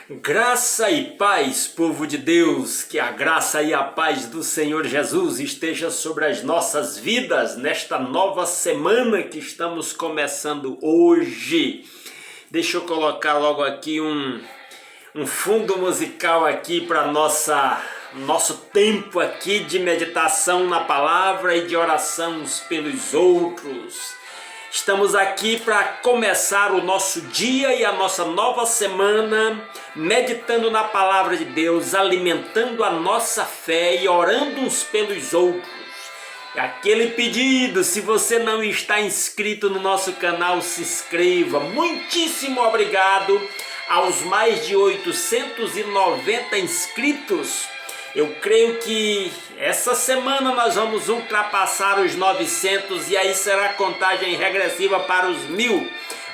Graça e paz, povo de Deus, que a graça e a paz do Senhor Jesus esteja sobre as nossas vidas nesta nova semana que estamos começando hoje. Deixa eu colocar logo aqui um fundo musical aqui para nosso tempo aqui de meditação na palavra e de oração uns pelos outros. Estamos aqui para começar o nosso dia e a nossa nova semana, meditando na palavra de Deus, alimentando a nossa fé e orando uns pelos outros. Aquele pedido, se você não está inscrito no nosso canal, se inscreva. Muitíssimo obrigado aos mais de 890 inscritos. Eu creio que essa semana nós vamos ultrapassar os 900 e aí será contagem regressiva para os 1000.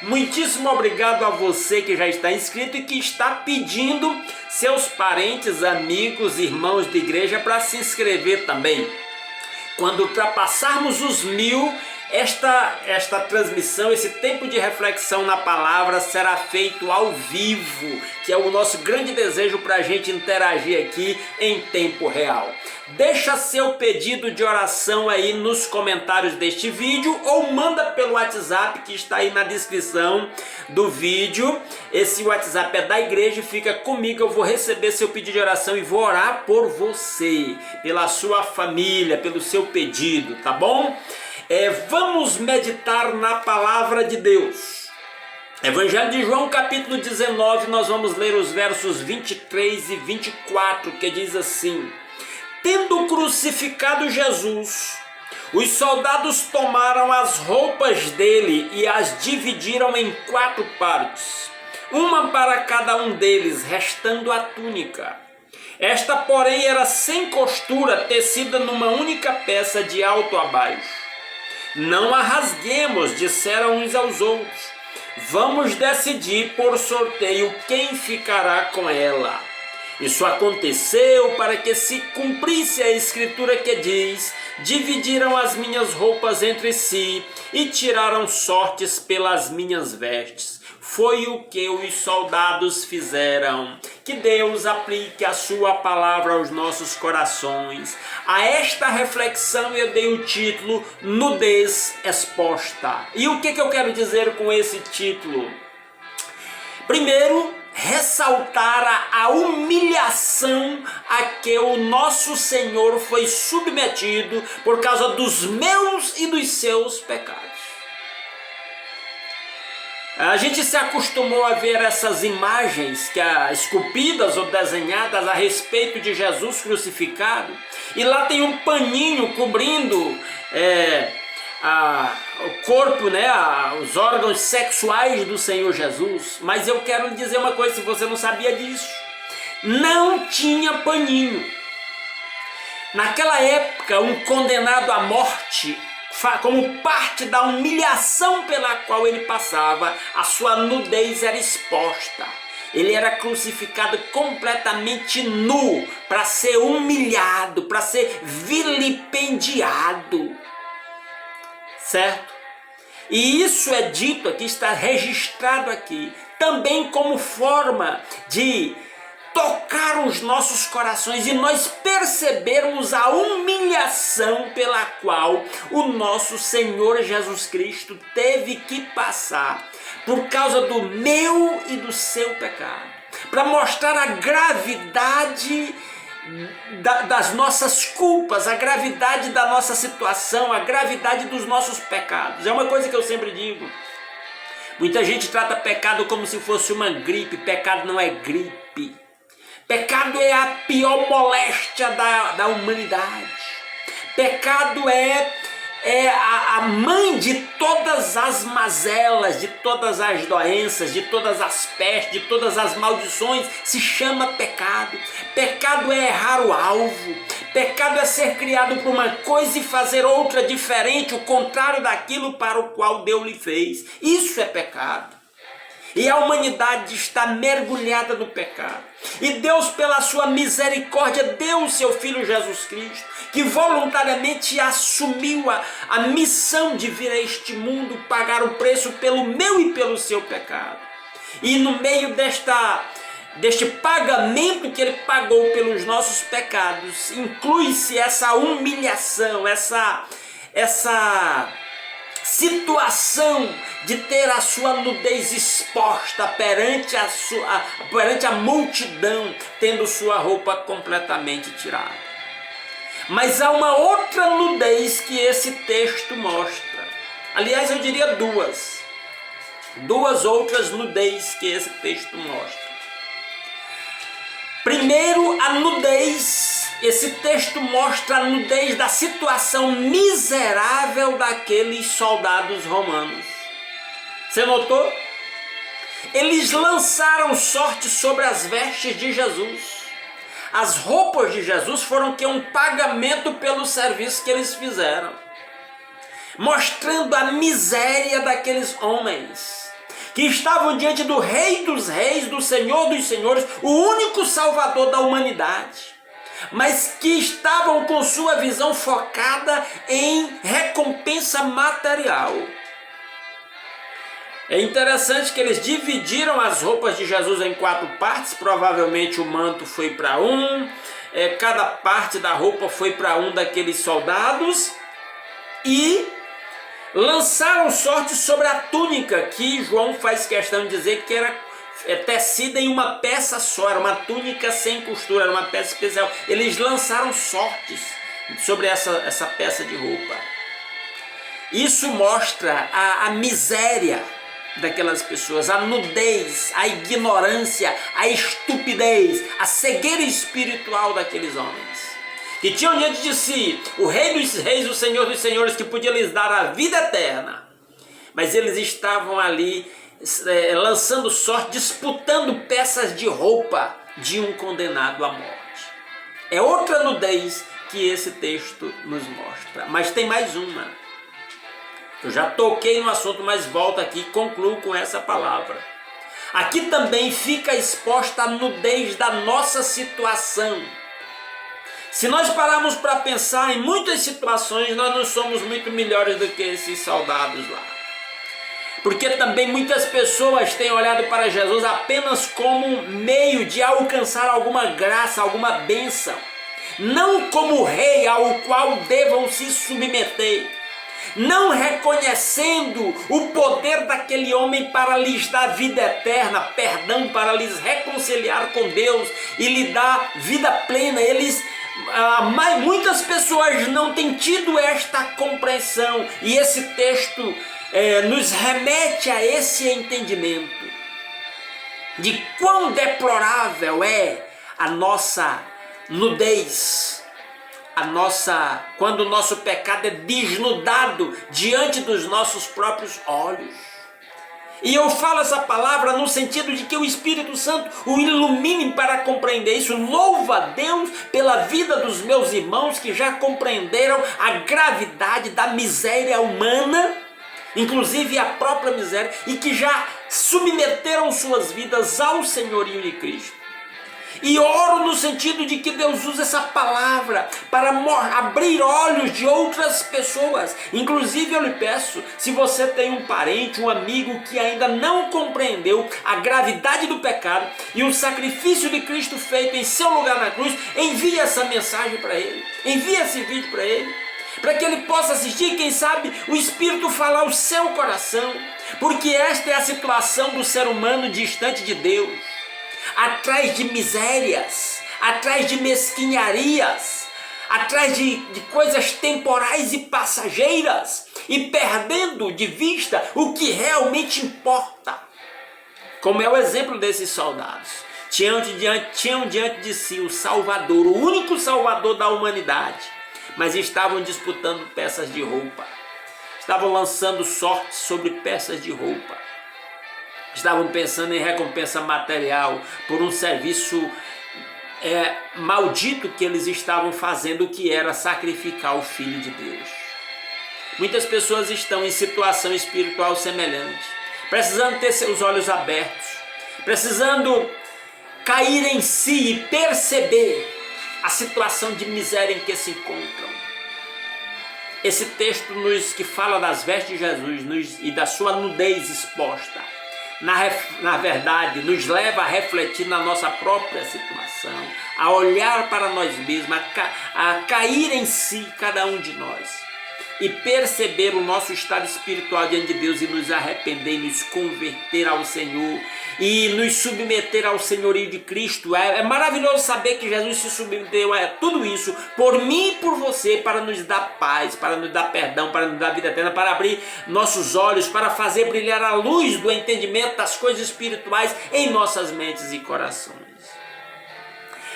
Muitíssimo obrigado a você que já está inscrito e que está pedindo seus parentes, amigos, irmãos de igreja para se inscrever também. Quando ultrapassarmos os 1000, esta transmissão, esse tempo de reflexão na palavra será feito ao vivo, que é o nosso grande desejo para a gente interagir aqui em tempo real. Deixa seu pedido de oração aí nos comentários deste vídeo ou manda pelo WhatsApp que está aí na descrição do vídeo. Esse WhatsApp é da igreja e fica comigo, eu vou receber seu pedido de oração e vou orar por você, pela sua família, pelo seu pedido, tá bom? Vamos meditar na palavra de Deus. Evangelho de João, capítulo 19, nós vamos ler os versos 23 e 24, que diz assim: Tendo crucificado Jesus, os soldados tomaram as roupas dele e as dividiram em 4 partes, uma para cada um deles, restando a túnica. Esta, porém, era sem costura, tecida numa única peça de alto a baixo. Não a rasguemos, disseram uns aos outros. Vamos decidir por sorteio quem ficará com ela. Isso aconteceu para que se cumprisse a escritura que diz: dividiram as minhas roupas entre si e tiraram sortes pelas minhas vestes. Foi o que os soldados fizeram. Que Deus aplique a sua palavra aos nossos corações. A esta reflexão eu dei o título Nudez Exposta. E o que eu quero dizer com esse título? Primeiro, ressaltar a humilhação a que o nosso Senhor foi submetido por causa dos meus e dos seus pecados. A gente se acostumou a ver essas imagens esculpidas ou desenhadas a respeito de Jesus crucificado, e lá tem um paninho cobrindo o corpo, os órgãos sexuais do Senhor Jesus. Mas eu quero lhe dizer uma coisa, se você não sabia disso: não tinha paninho. Naquela época, um condenado à morte, como parte da humilhação pela qual ele passava, a sua nudez era exposta. Ele era crucificado completamente nu, para ser humilhado, para ser vilipendiado. Certo? E isso é dito aqui, está registrado aqui, também como forma de tocar os nossos corações e nós percebermos a humilhação pela qual o nosso Senhor Jesus Cristo teve que passar por causa do meu e do seu pecado, para mostrar a gravidade das nossas culpas, a gravidade da nossa situação, a gravidade dos nossos pecados. É uma coisa que eu sempre digo: muita gente trata pecado como se fosse uma gripe. Pecado não é gripe. Pecado é a pior moléstia da humanidade. Pecado é a mãe de todas as mazelas, de todas as doenças, de todas as pestes, de todas as maldições. Se chama pecado. Pecado é errar o alvo. Pecado é ser criado por uma coisa e fazer outra diferente, o contrário daquilo para o qual Deus lhe fez. Isso é pecado. E a humanidade está mergulhada no pecado. E Deus, pela sua misericórdia, deu o seu Filho Jesus Cristo, que voluntariamente assumiu a missão de vir a este mundo, pagar o preço pelo meu e pelo seu pecado. E no meio desta deste pagamento que ele pagou pelos nossos pecados, inclui-se essa humilhação, essa situação de ter a sua nudez exposta perante a multidão, tendo sua roupa completamente tirada. Mas há uma outra nudez que esse texto mostra. Aliás, eu diria duas outras nudez que esse texto mostra. Primeiro, a nudez. Esse texto mostra a nudez da situação miserável daqueles soldados romanos. Você notou? Eles lançaram sorte sobre as vestes de Jesus. As roupas de Jesus foram um pagamento pelo serviço que eles fizeram, mostrando a miséria daqueles homens que estavam diante do Rei dos Reis, do Senhor dos Senhores, o único Salvador da humanidade, mas que estavam com sua visão focada em recompensa material. É interessante que eles dividiram as roupas de Jesus em 4 partes, provavelmente o manto foi para cada parte da roupa foi para um daqueles soldados, e lançaram sorte sobre a túnica, que João faz questão de dizer que era tecida em uma peça só, era uma túnica sem costura, era uma peça especial. Eles lançaram sortes sobre essa peça de roupa. Isso mostra a miséria daquelas pessoas, a nudez, a ignorância, a estupidez, a cegueira espiritual daqueles homens, que tinham diante de si o Rei dos Reis, o Senhor dos Senhores, que podia lhes dar a vida eterna, mas eles estavam ali lançando sorte, disputando peças de roupa de um condenado à morte. É outra nudez que esse texto nos mostra. Mas tem mais uma. Eu já toquei no assunto, mas volto aqui e concluo com essa palavra. Aqui também fica exposta a nudez da nossa situação. Se nós pararmos para pensar, em muitas situações nós não somos muito melhores do que esses soldados lá. Porque também muitas pessoas têm olhado para Jesus apenas como meio de alcançar alguma graça, alguma bênção, não como rei ao qual devam se submeter, não reconhecendo o poder daquele homem para lhes dar vida eterna, perdão, para lhes reconciliar com Deus e lhe dar vida plena. Muitas pessoas não têm tido esta compreensão, e esse texto nos remete a esse entendimento de quão deplorável é a nossa nudez, quando o nosso pecado é desnudado diante dos nossos próprios olhos. E eu falo essa palavra no sentido de que o Espírito Santo o ilumine para compreender isso. Louva a Deus pela vida dos meus irmãos que já compreenderam a gravidade da miséria humana, inclusive a própria miséria, e que já submeteram suas vidas ao senhorio de Cristo. E oro no sentido de que Deus usa essa palavra para abrir olhos de outras pessoas. Inclusive eu lhe peço, se você tem um parente, um amigo que ainda não compreendeu a gravidade do pecado e o sacrifício de Cristo feito em seu lugar na cruz, envie essa mensagem para ele, envie esse vídeo para ele, para que ele possa assistir, quem sabe o Espírito falar ao seu coração, porque esta é a situação do ser humano distante de Deus, atrás de misérias, atrás de mesquinharias, atrás de coisas temporais e passageiras, e perdendo de vista o que realmente importa, como é o exemplo desses soldados. Tinham diante de si o Salvador, o único Salvador da humanidade, mas estavam disputando peças de roupa, estavam lançando sorte sobre peças de roupa, estavam pensando em recompensa material por um serviço maldito que eles estavam fazendo, que era sacrificar o Filho de Deus. Muitas pessoas estão em situação espiritual semelhante, precisando ter seus olhos abertos, precisando cair em si e perceber a situação de miséria em que se encontram. Esse texto que fala das vestes de Jesus e da sua nudez exposta, na verdade, nos leva a refletir na nossa própria situação, a olhar para nós mesmos, a cair em si, cada um de nós, e perceber o nosso estado espiritual diante de Deus e nos arrepender, nos converter ao Senhor e nos submeter ao senhorio de Cristo. É maravilhoso saber que Jesus se submeteu a tudo isso por mim e por você, para nos dar paz, para nos dar perdão, para nos dar vida eterna, para abrir nossos olhos, para fazer brilhar a luz do entendimento das coisas espirituais em nossas mentes e corações.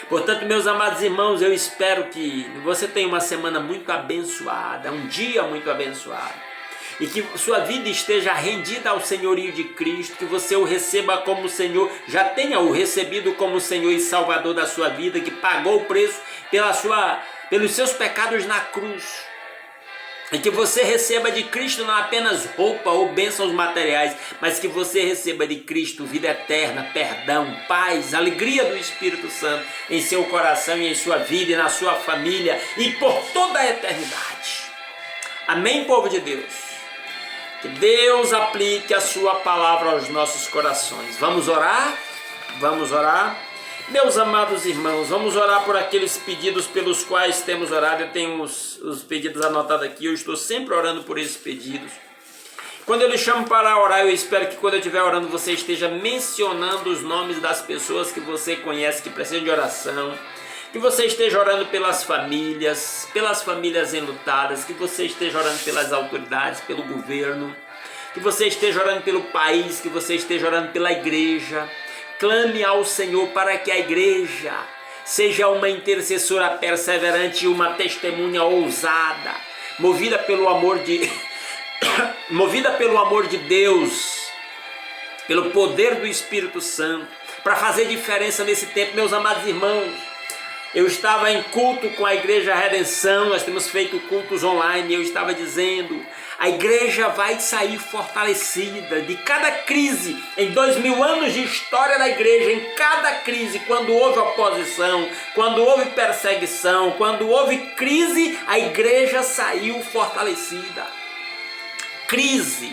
Portanto, meus amados irmãos, eu espero que você tenha uma semana muito abençoada, um dia muito abençoado, e que sua vida esteja rendida ao senhorio de Cristo, que você o receba como Senhor, já tenha o recebido como Senhor e Salvador da sua vida, que pagou o preço pelos seus pecados na cruz. E que você receba de Cristo não apenas roupa ou bênçãos materiais, mas que você receba de Cristo vida eterna, perdão, paz, alegria do Espírito Santo em seu coração e em sua vida e na sua família e por toda a eternidade. Amém, povo de Deus? Que Deus aplique a sua palavra aos nossos corações. Vamos orar? Vamos orar? Meus amados irmãos, vamos orar por aqueles pedidos pelos quais temos orado. Eu tenho os pedidos anotados aqui, eu estou sempre orando por esses pedidos. Quando eu lhe chamo para orar, eu espero que quando eu estiver orando você esteja mencionando os nomes das pessoas que você conhece que precisam de oração. Que você esteja orando pelas famílias enlutadas, que você esteja orando pelas autoridades, pelo governo, que você esteja orando pelo país, que você esteja orando pela igreja. Clame ao Senhor para que a igreja seja uma intercessora perseverante e uma testemunha ousada, movida pelo amor de Deus, pelo poder do Espírito Santo, para fazer diferença nesse tempo, meus amados irmãos. Eu estava em culto com a Igreja Redenção, nós temos feito cultos online, eu estava dizendo, a igreja vai sair fortalecida de cada crise, em 2000 anos de história da igreja, em cada crise, quando houve oposição, quando houve perseguição, quando houve crise, a igreja saiu fortalecida. Crise,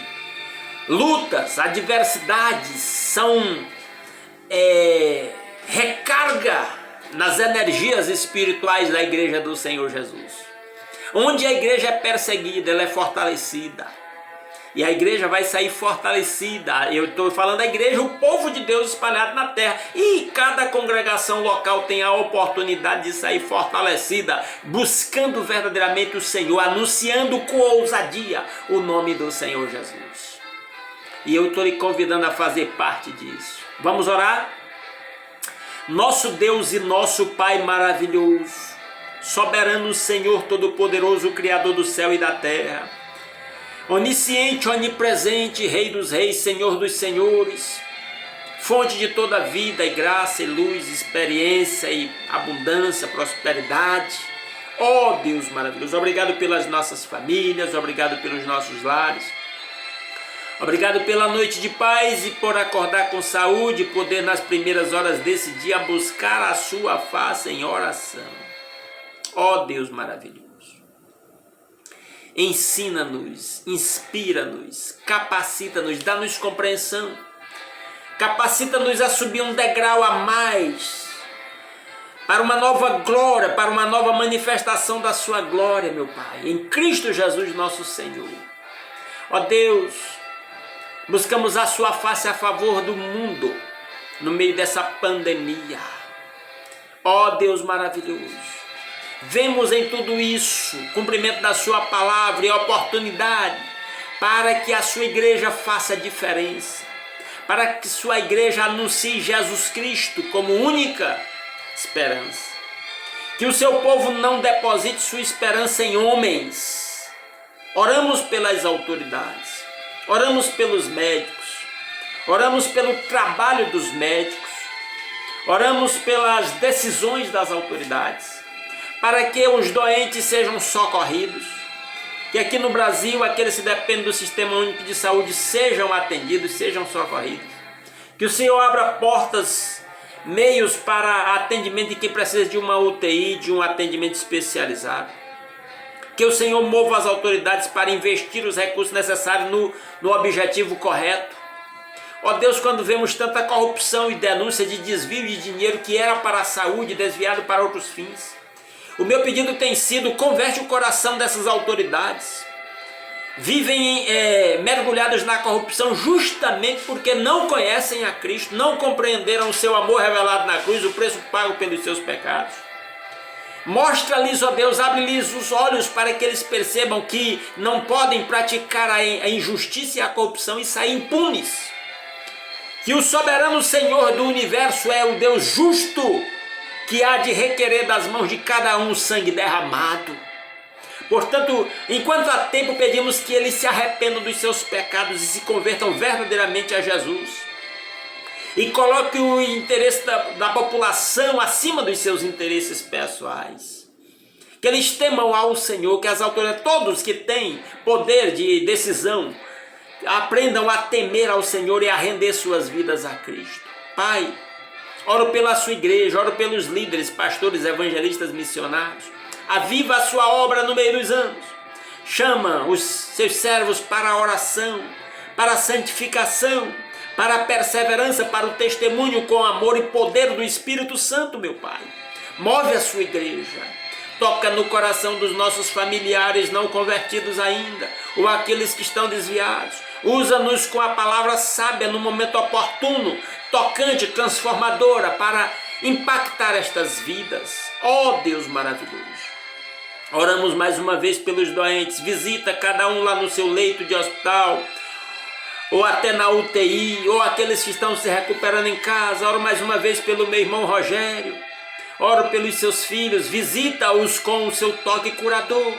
lutas, adversidades são recarga nas energias espirituais da igreja do Senhor Jesus. Onde a igreja é perseguida, ela é fortalecida. E a igreja vai sair fortalecida. Eu estou falando da igreja, o povo de Deus espalhado na terra. E cada congregação local tem a oportunidade de sair fortalecida, buscando verdadeiramente o Senhor, anunciando com ousadia o nome do Senhor Jesus. E eu estou lhe convidando a fazer parte disso. Vamos orar? Nosso Deus e nosso Pai maravilhoso, soberano Senhor Todo-Poderoso, Criador do céu e da terra, onisciente, onipresente, Rei dos reis, Senhor dos senhores, fonte de toda vida e graça e luz, experiência e abundância, prosperidade. Ó Deus maravilhoso, obrigado pelas nossas famílias, obrigado pelos nossos lares. Obrigado pela noite de paz e por acordar com saúde e poder nas primeiras horas desse dia buscar a sua face em oração. Ó Deus maravilhoso, ensina-nos, inspira-nos, capacita-nos, dá-nos compreensão, capacita-nos a subir um degrau a mais para uma nova glória, para uma nova manifestação da sua glória, meu Pai, em Cristo Jesus nosso Senhor. Ó Deus, buscamos a sua face a favor do mundo, no meio dessa pandemia. Ó Deus maravilhoso, vemos em tudo isso cumprimento da sua palavra e oportunidade para que a sua igreja faça diferença, para que sua igreja anuncie Jesus Cristo como única esperança. Que o seu povo não deposite sua esperança em homens. Oramos pelas autoridades. Oramos pelos médicos, oramos pelo trabalho dos médicos, oramos pelas decisões das autoridades, para que os doentes sejam socorridos, que aqui no Brasil aqueles que dependem do Sistema Único de Saúde sejam atendidos, sejam socorridos, que o Senhor abra portas, meios para atendimento de quem precisa de uma UTI, de um atendimento especializado. Que o Senhor mova as autoridades para investir os recursos necessários no objetivo correto. Ó Deus, quando vemos tanta corrupção e denúncia de desvio de dinheiro que era para a saúde, desviado para outros fins, o meu pedido tem sido: converte o coração dessas autoridades. Vivem mergulhados na corrupção justamente porque não conhecem a Cristo, não compreenderam o seu amor revelado na cruz, o preço pago pelos seus pecados. Mostra-lhes, ó Deus, abre-lhes os olhos para que eles percebam que não podem praticar a injustiça e a corrupção e sair impunes. Que o soberano Senhor do universo é o Deus justo, que há de requerer das mãos de cada um o sangue derramado. Portanto, enquanto há tempo, pedimos que eles se arrependam dos seus pecados e se convertam verdadeiramente a Jesus. E coloque o interesse da população acima dos seus interesses pessoais. Que eles temam ao Senhor, que as autoridades, todos que têm poder de decisão, aprendam a temer ao Senhor e a render suas vidas a Cristo. Pai, oro pela sua igreja, oro pelos líderes, pastores, evangelistas, missionários. Aviva a sua obra no meio dos anos. Chama os seus servos para a oração, para a santificação, para a perseverança, para o testemunho com amor e poder do Espírito Santo, meu Pai. Move a sua igreja. Toca no coração dos nossos familiares não convertidos ainda, ou aqueles que estão desviados. Usa-nos com a palavra sábia no momento oportuno, tocante, transformadora, para impactar estas vidas. Ó Deus maravilhoso! Oramos mais uma vez pelos doentes. Visita cada um lá no seu leito de hospital, ou até na UTI, ou aqueles que estão se recuperando em casa. Oro mais uma vez pelo meu irmão Rogério. Oro pelos seus filhos. Visita-os com o seu toque curador.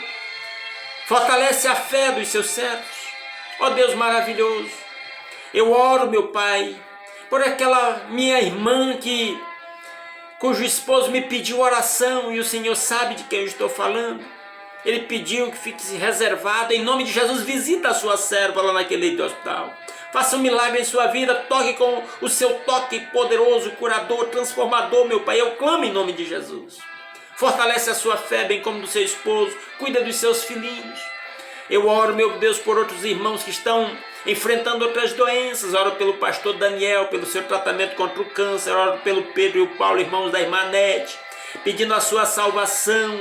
Fortalece a fé dos seus servos. Ó Deus maravilhoso! Eu oro, meu Pai, por aquela minha irmã cujo esposo me pediu oração, e o Senhor sabe de quem eu estou falando. Ele pediu que fique reservado. Em nome de Jesus, visita a sua serva lá naquele leito de hospital. Faça um milagre em sua vida. Toque com o seu toque poderoso, curador, transformador, meu Pai. Eu clamo em nome de Jesus. Fortalece a sua fé, bem como do seu esposo. Cuida dos seus filhinhos. Eu oro, meu Deus, por outros irmãos que estão enfrentando outras doenças. Oro pelo pastor Daniel, pelo seu tratamento contra o câncer. Oro pelo Pedro e o Paulo, irmãos da irmã Nete, pedindo a sua salvação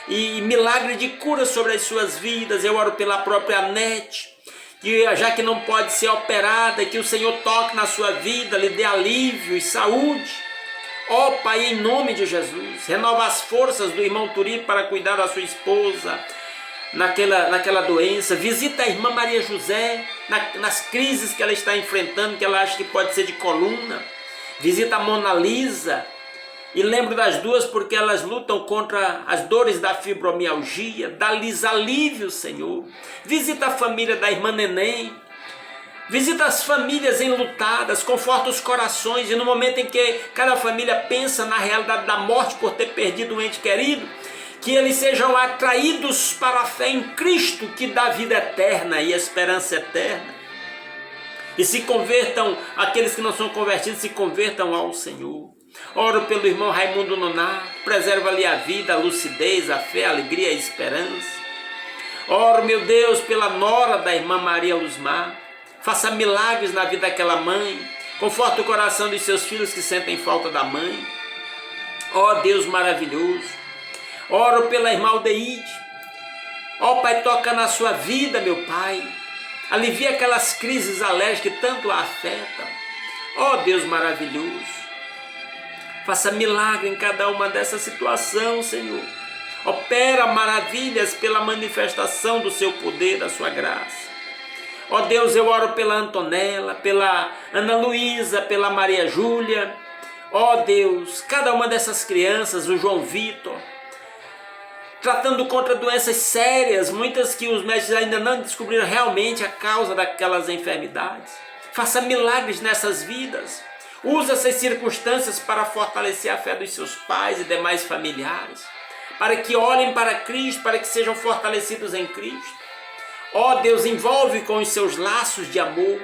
e milagre de cura sobre as suas vidas. Eu oro pela própria Nete, que já que não pode ser operada, que o Senhor toque na sua vida, lhe dê alívio e saúde. Ó Pai, em nome de Jesus, renova as forças do irmão Turi para cuidar da sua esposa naquela doença. Visita a irmã Maria José nas crises que ela está enfrentando, que ela acha que pode ser de coluna. Visita a Mona Lisa e lembro das duas, porque elas lutam contra as dores da fibromialgia. Dá-lhes alívio, Senhor. Visita a família da irmã Neném. Visita as famílias enlutadas, conforta os corações, e no momento em que cada família pensa na realidade da morte por ter perdido um ente querido, que eles sejam atraídos para a fé em Cristo, que dá vida eterna e esperança eterna. E se convertam, aqueles que não são convertidos, se convertam ao Senhor. Oro pelo irmão Raimundo Nonato, preserva-lhe a vida, a lucidez, a fé, a alegria e a esperança. Oro, meu Deus, pela nora da irmã Maria Luzmar. Faça milagres na vida daquela mãe. Conforta o coração dos seus filhos que sentem falta da mãe. Ó Deus maravilhoso. Oro pela irmã Aldeide. Ó Pai, toca na sua vida, meu Pai. Alivia aquelas crises alérgicas que tanto a afetam. Ó Deus maravilhoso. Faça milagre em cada uma dessas situações, Senhor. Opera maravilhas pela manifestação do seu poder, da sua graça. Ó Deus, eu oro pela Antonella, pela Ana Luísa, pela Maria Júlia. Ó Deus, cada uma dessas crianças, o João Vitor, tratando contra doenças sérias, muitas que os médicos ainda não descobriram realmente a causa daquelas enfermidades. Faça milagres nessas vidas. Usa essas circunstâncias para fortalecer a fé dos seus pais e demais familiares, para que olhem para Cristo, para que sejam fortalecidos em Cristo. Ó Deus, envolve com os seus laços de amor.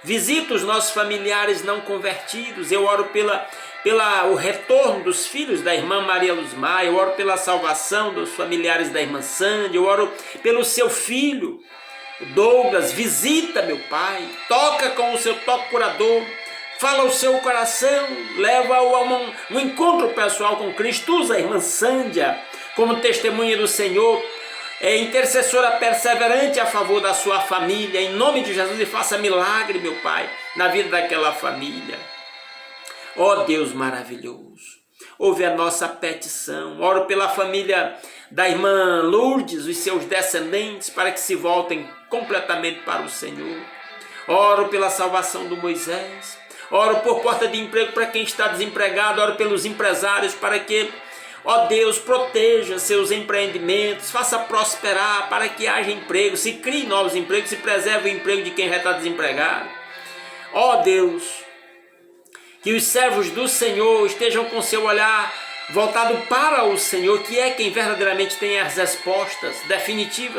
Visita os nossos familiares não convertidos. Eu oro pelo retorno dos filhos da irmã Maria Luzmar. Eu oro pela salvação dos familiares da irmã Sandy. Eu oro pelo seu filho, o Douglas, visita, meu Pai, toca com o seu toque curador, fala ao seu coração, leva-o a um encontro pessoal com Cristo. Usa a irmã Sândia como testemunha do Senhor, intercessora perseverante a favor da sua família, em nome de Jesus, e faça milagre, meu Pai, na vida daquela família. Ó Deus maravilhoso, ouve a nossa petição. Oro pela família da irmã Lourdes, os seus descendentes, para que se voltem completamente para o Senhor. Oro pela salvação do Moisés. Oro por porta de emprego para quem está desempregado. Oro pelos empresários para que, ó Deus, proteja seus empreendimentos, faça prosperar para que haja emprego, se crie novos empregos, se preserve o emprego de quem já está desempregado. Ó Deus, que os servos do Senhor estejam com seu olhar voltado para o Senhor, que é quem verdadeiramente tem as respostas definitivas